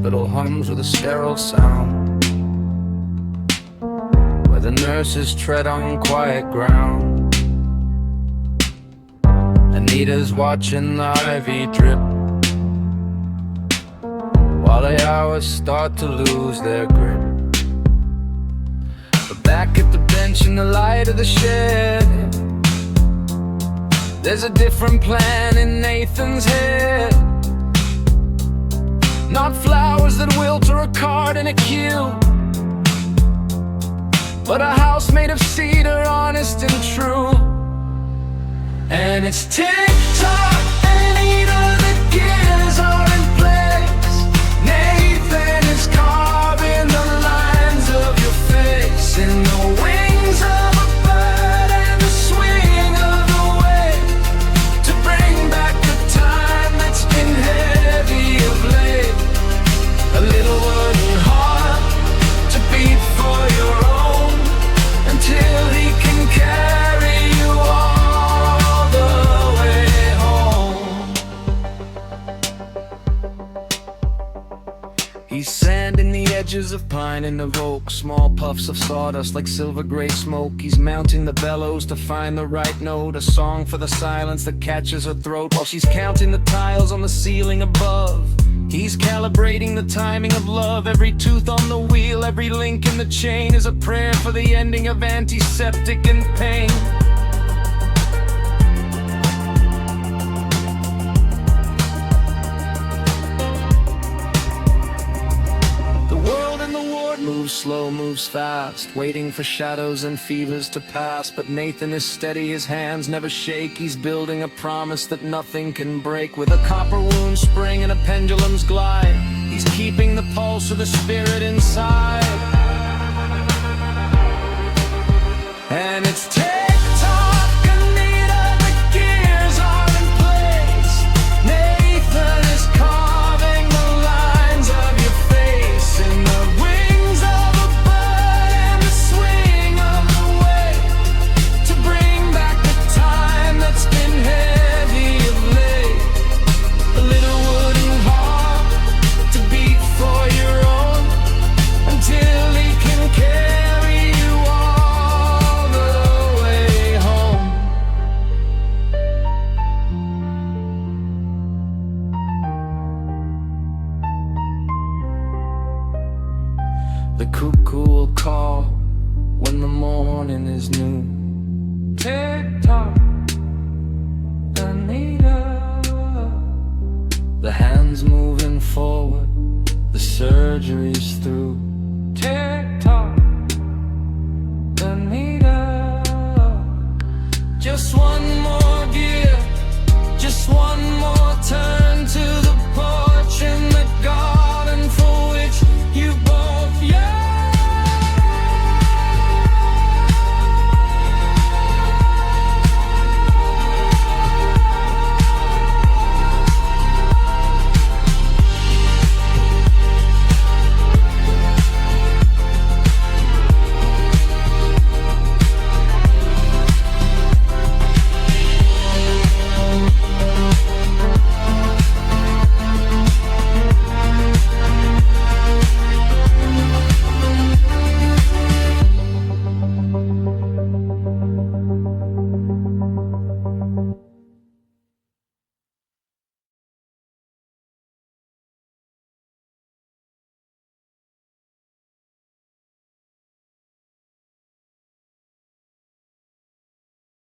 hospital hums with a sterile sound, where the nurses tread on quiet ground. Anita's watching the IV drip, while the hours start to lose their grip. But back at the bench in the light of the shed, there's a different plan in Nathan's head. Not flowers that wilt or a card in a queue, but a house made of cedar, honest and true. And it's tick-tock, Anita, the gears are in place. Nathan is carving the lines of your face in the wings of a bird and the swing of the wave, to bring back the time that's been heavy of late. A little wooden heart to beat for your own, until he can carry you all the way home. He's sanding the edges of pine and of oak, small puffs of sawdust like silver gray smoke. He's mounting the bellows to find the right note, a song for the silence that catches her throat, while she's counting the tiles on the ceiling above. He's calibrating the timing of love. Every tooth on the wheel, every link in the chain is a prayer for the ending of antiseptic and pain. The world in the ward moves slow, moves fast, waiting for shadows and fevers to pass. But Nathan is steady, his hands never shake. He's building a promise that nothing can break. With a copper wound spring and a pendulum's glide, he's keeping the pulse of the spirit inside. And it's tick-tock, Anita, the gears are in place. Nathan is carving the lines of your face in the wings of a bird and the swing of the wave, to bring back the time that's been heavy of late. A little wooden heart to beat for your own, until he can carry you all the way home. The cuckoo will call when the morning is new. Tick-tock, Anita. The hands moving forward, the surgery's through.